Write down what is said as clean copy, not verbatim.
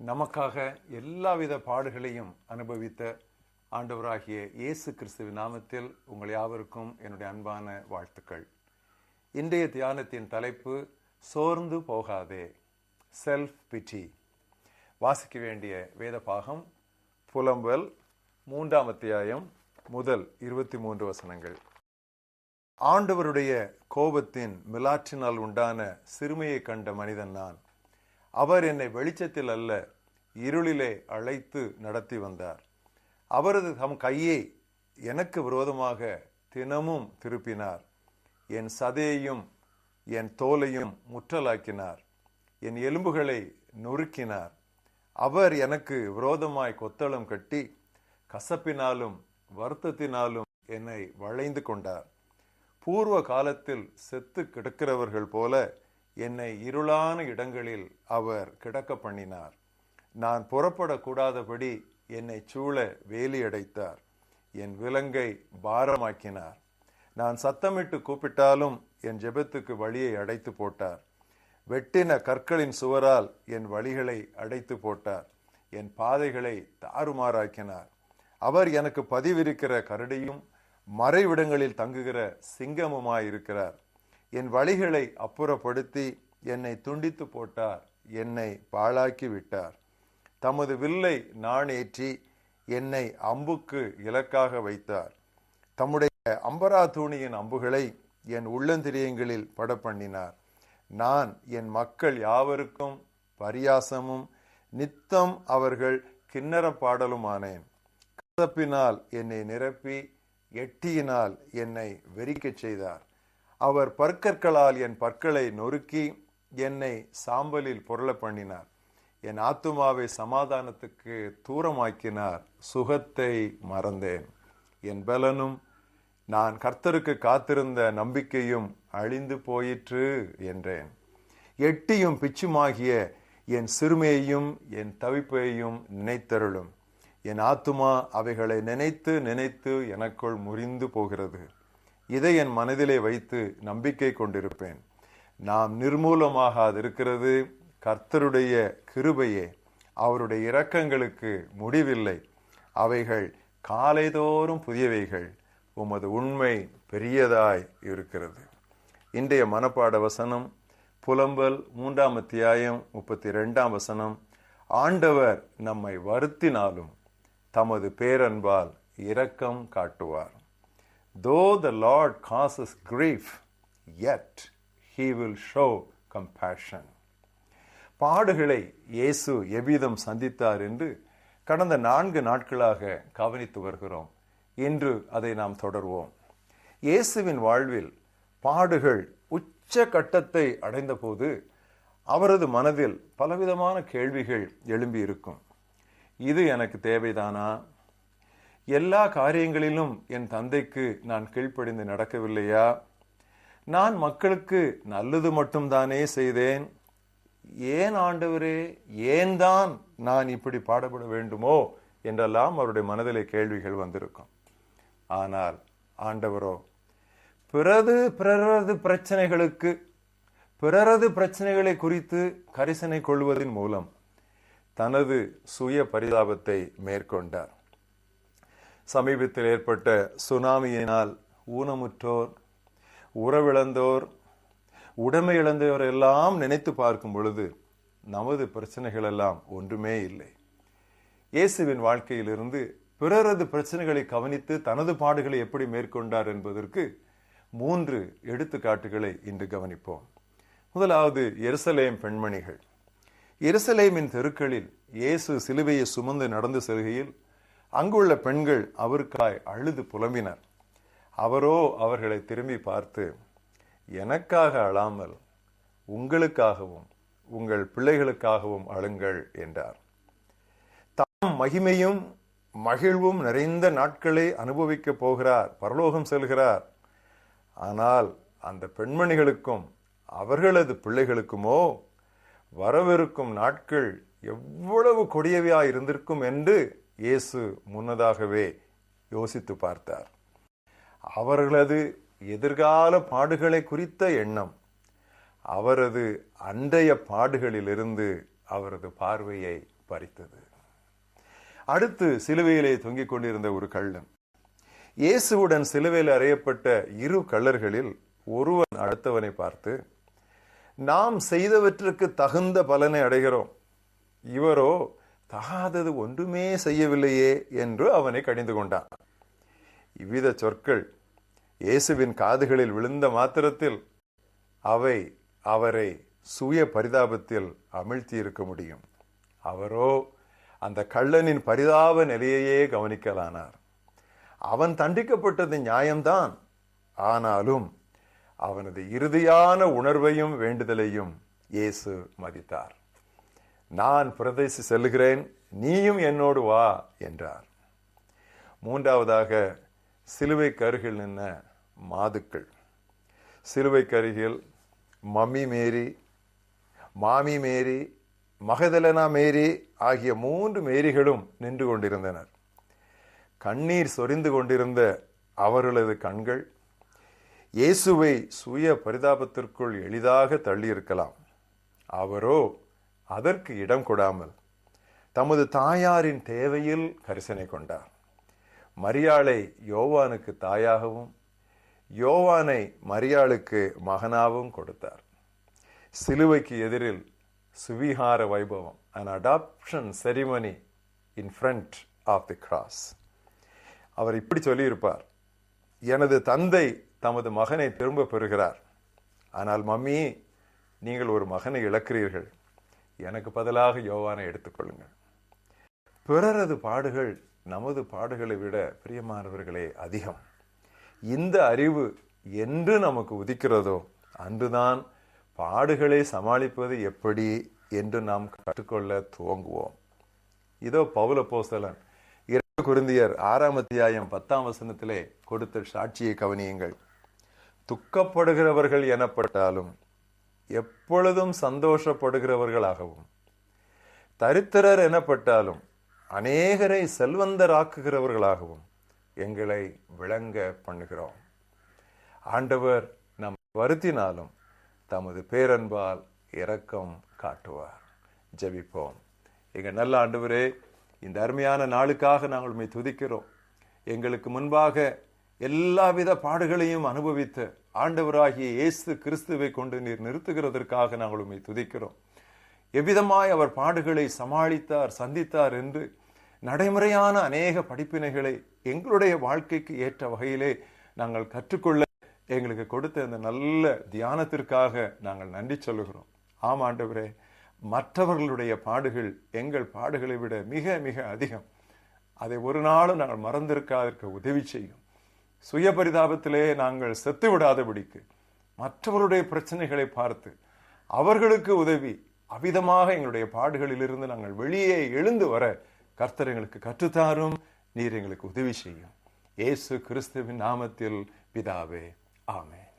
நமக்காக எல்லாவித பாடுகளையும் அனுபவித்த ஆண்டவராகிய இயேசு கிறிஸ்துவின் நாமத்தில் உங்கள் யாவருக்கும் என்னுடைய அன்பான வாழ்த்துக்கள். இன்றைய தியானத்தின் தலைப்பு சோர்ந்து போகாதே, செல்ஃப் பிட்டி. வாசிக்க வேண்டிய வேத பாகம் புலம்பல் 3ஆம் அத்தியாயம் முதல் 23 வசனங்கள். ஆண்டவருடைய கோபத்தின் மிலாற்றினால் உண்டான சிறுமையை கண்ட மனிதன் நான். அவர் என்னை வெளிச்சத்தில் அல்ல இருளிலே அழைத்து நடத்தி வந்தார். அவரது தம் கையை எனக்கு விரோதமாக தினமும் திருப்பினார். என் சதையையும் என் தோலையும் முற்றலாக்கினார். என் எலும்புகளை நொறுக்கினார். அவர் எனக்கு விரோதமாய் கொத்தளம் கட்டி கசப்பினாலும் வருத்தத்தினாலும் என்னை வளைந்து கொண்டார். பூர்வ காலத்தில் செத்து கிடக்கிறவர்கள் போல என்னை இருளான இடங்களில் அவர் கிடக்க பண்ணினார். நான் புறப்படக்கூடாதபடி என்னை சூழ வேலி அடைத்தார். என் விலங்கை பாரமாக்கினார். நான் சத்தமிட்டு கூப்பிட்டாலும் என் ஜெபத்துக்கு வழியை அடைத்து போட்டார். வெட்டின கற்களின் சுவரால் என் வழிகளை அடைத்து போட்டார். என் பாதைகளை தாறுமாறாக்கினார். அவர் எனக்கு பதிவிருக்கிற கரடியும் மறைவிடங்களில் தங்குகிற சிங்கமுமாயிருக்கிறார். என் வழிகளை அப்புறப்படுத்தி என்னை துண்டித்து போட்டார். என்னை பாழாக்கி விட்டார். தமது வில்லை நாணேற்றி என்னை அம்புக்கு இலக்காக வைத்தார். தம்முடைய அம்பரா தூணியின் அம்புகளை என் உள்ளந்திரியங்களில் படப்பண்ணினார். நான் என் மக்கள் யாவருக்கும் பரியாசமும் நித்தம் அவர்கள் கிண்ணற பாடலுமானேன். கசப்பினால் என்னை நிரப்பி எட்டியினால் என்னை வெறிக்கச் செய்தார். அவர் பற்கற்களால் என் பற்களை நொறுக்கி என்னை சாம்பலில் பொருள பண்ணினார். என் ஆத்துமாவை சமாதானத்துக்கு தூரமாக்கினார். சுகத்தை மறந்தேன். என் பலனும் நான் கர்த்தருக்கு காத்திருந்த நம்பிக்கையும் அழிந்து போயிற்று என்றேன். எட்டியும் பிச்சுமாகிய என் சிறுமையையும் என் தவிப்பையும் நினைத்தருளும். என் ஆத்துமா அவைகளை நினைத்து நினைத்து எனக்குள் முறிந்து போகிறது. இதை என் மனதிலே வைத்து நம்பிக்கை கொண்டிருப்பேன். நாம் நிர்மூலமாகாதிருக்கிறது கர்த்தருடைய கிருபையே. அவருடைய இரக்கங்களுக்கு முடிவில்லை. அவைகள் காலைதோறும் புதியவைகள். உமது உண்மை பெரியதாய் இருக்கிறது. இன்றைய மனப்பாட வசனம் புலம்பல் 3ஆம் அத்தியாயம் 32ஆம் வசனம். ஆண்டவர் நம்மை வருத்தினாலும் தமது பேரன்பால் இரக்கம் காட்டுவார். Though the Lord causes grief, yet he will show compassion. பாடுகளை இயேசு எவ்விதம் சந்தித்தார் என்று கடந்த 4 நாட்களாக கவனித்து வருகிறோம். இன்று அதை நாம் தொடர்வோம். இயேசுவின் வாழ்வில் பாடுகள் உச்ச கட்டத்தை அடைந்த போது அவரது மனதில் பலவிதமான கேள்விகள் எழும்பி இருக்கும். இது எனக்கு தேவைதானா? எல்லா காரியங்களிலும் என் தந்தைக்கு நான் கீழ்ப்படிந்து நடக்கவில்லையா? நான் மக்களுக்கு நல்லது மட்டும்தானே செய்தேன். ஏன் ஆண்டவரே, ஏன் தான் நான் இப்படி பாடுபட வேண்டுமோ என்றெல்லாம் அவருடைய மனதிலே கேள்விகள் வந்திருக்கும். ஆனால் ஆண்டவரோ பிறரது பிரச்சனைகளை குறித்து கரிசனை கொள்வதன் மூலம் தனது சுய பரிதாபத்தை மேற்கொண்டார். சமீபத்தில் ஏற்பட்ட சுனாமியினால் ஊனமுற்றோர், உறவிழந்தோர், உடைமை இழந்தோர் எல்லாம் நினைத்து பார்க்கும் பொழுது நமது பிரச்சனைகள் எல்லாம் ஒன்றுமே இல்லை. இயேசுவின் வாழ்க்கையிலிருந்து பிறரது பிரச்சனைகளை கவனித்து தனது பாடுகளை எப்படி மேற்கொண்டார் என்பதற்கு 3 எடுத்துக்காட்டுகளை இன்று கவனிப்போம். முதலாவது எருசலேம் பெண்மணிகள். எருசலேமின் தெருக்களில் இயேசு சிலுவையை சுமந்து நடந்து செல்கையில் அங்குள்ள பெண்கள் அவருக்காய் அழுது புலம்பினர். அவரோ அவர்களை திரும்பி பார்த்து, எனக்காக அழாமல் உங்களுக்காகவும் உங்கள் பிள்ளைகளுக்காகவும் அழுங்கள் என்றார். தாம் மகிமையும் மகிழ்வும் நிறைந்த நாட்களை அனுபவிக்க போகிறார், பரலோகம் செல்கிறார். ஆனால் அந்த பெண்மணிகளுக்கும் அவர்களது பிள்ளைகளுக்குமோ வரவிருக்கும் நாட்கள் எவ்வளவு கொடியவையாய் இருந்திருக்கும் என்று இயேசு முன்னதாகவே யோசித்து பார்த்தார். அவர்களது எதிர்கால பாடுகளை குறித்த எண்ணம் அவரது அன்றைய பாடுகளிலிருந்து அவரது பார்வையை பறித்தது. அடுத்து சிலுவையிலே தொங்கிக் கொண்டிருந்த ஒரு கள்ளன். இயேசுவுடன் சிலுவையில் அறையப்பட்ட இரு கள்ளர்களில் ஒருவன் அடுத்தவனை பார்த்து, நாம் செய்தவற்றுக்கு தகுந்த பலனை அடைகிறோம், இவரோ தகாதது ஒன்றுமே செய்யவில்லையே என்று அவனை கடிந்து கொண்டான். இவ்வித சொற்கள் இயேசுவின் காதுகளில் விழுந்த மாத்திரத்தில் அவை அவரை சுய பரிதாபத்தில் அமிழ்த்தி இருக்க முடியும். அவரோ அந்த கள்ளனின் பரிதாப நிலையையே கவனிக்கலானார். அவன் தண்டிக்கப்பட்டது நியாயம்தான், ஆனாலும் அவனது இறுதியான உணர்வையும் வேண்டுதலையும் இயேசு மதித்தார். நான் பிரதேசி செல்லுகிறேன், நீயும் என்னோடு வா என்றார். மூன்றாவதாக சிலுவைக்கு அருகில் நின்ன மாதுக்கள். சிலுவைக்கு அருகில் மம்மி மேரி, மாமி மேரி, மகதலேனா மேரி ஆகிய 3 மேரிகளும் நின்று கொண்டிருந்தனர். கண்ணீர் சொரிந்து கொண்டிருந்த அவர்களது கண்கள் இயேசுவை சுய பரிதாபத்திற்குள் எளிதாக தள்ளியிருக்கலாம். அவரோ அதற்கு இடம் கொடாமல் தமது தாயாரின் தேவையில் கரிசனை கொண்டார். மரியாளை யோவானுக்கு தாயாகவும் யோவானை மரியாளுக்கு மகனாகவும் கொடுத்தார். சிலுவைக்கு எதிரில் சுவிகார வைபவம், an adoption ceremony in front of the cross. அவர் இப்படி சொல்லியிருப்பார், எனது தந்தை தமது மகனை திரும்ப பெறுகிறார், ஆனால் மம்மி நீங்கள் ஒரு மகனை இழக்கிறீர்கள், எனக்கு பதிலாக யோவானை எடுத்துக்கொள்ளுங்கள். பிறரது பாடுகள் நமது பாடுகளை விட பிரியமானவர்களே அதிகம். இந்த அறிவு என்று நமக்கு உதிக்கிறதோ அன்றுதான் பாடுகளை சமாளிப்பது எப்படி என்று நாம் கற்றுக்கொள்ள துவங்குவோம். இதோ பவுல் அப்போஸ்தலன் 2 கொரிந்தியர் 6 அத்தியாயம் 10 கொடுத்த சாட்சியை கவனியுங்கள். துக்கப்படுகிறவர்கள் எனப்பட்டாலும் எப்பொழுதும் சந்தோஷப்படுகிறவர்களாகவும், தரித்திரர் எனப்பட்டாலும் அநேகரை செல்வந்தராக்குகிறவர்களாகவும் எங்களை விளங்க பண்ணுகிறோம். ஆண்டவர் நம் வருத்தினாலும் தமது பேரன்பால் இரக்கம் காட்டுவார். ஜெபிப்போம். எங்க நல்ல ஆண்டவரே, இந்த அருமையான நாளுக்காக நாங்கள் உம்மை துதிக்கிறோம். எங்களுக்கு முன்பாக எல்லாவித பாடுகளையும் அனுபவித்த ஆண்டவராகிய இயேசு கிறிஸ்துவை கொண்டு நீர் நிறுத்துகிறதற்காக நாங்கள் உம்மை துதிக்கிறோம். எவ்விதமாய் அவர் பாடுகளை சமாளித்தார், சந்தித்தார் என்று நடைமுறையான அநேக படிப்பினைகளை எங்களுடைய வாழ்க்கைக்கு ஏற்ற வகையிலே நாங்கள் கற்றுக்கொள்ள எங்களுக்கு கொடுத்த இந்த நல்ல தியானத்திற்காக நாங்கள் நன்றி சொல்லுகிறோம். ஆம் ஆண்டவரே, மற்றவர்களுடைய பாடுகள் எங்கள் பாடுகளை விட மிக மிக அதிகம். அதை ஒரு நாளும் நாங்கள் மறந்திருக்காதற்கு உதவி செய்யும். சுய பரிதாபத்திலே நாங்கள் செத்து விடாதபடிக்கு மற்றவருடைய பிரச்சனைகளை பார்த்து அவர்களுக்கு உதவி அவிதமாக எங்களுடைய பாடுகளிலிருந்து நாங்கள் வெளியே எழுந்து வர கர்த்தர் எங்களுக்கு கற்றுத்தாரும். நீர் எங்களுக்கு உதவி செய்யும். இயேசு கிறிஸ்துவின் நாமத்தில் பிதாவே, ஆமென்.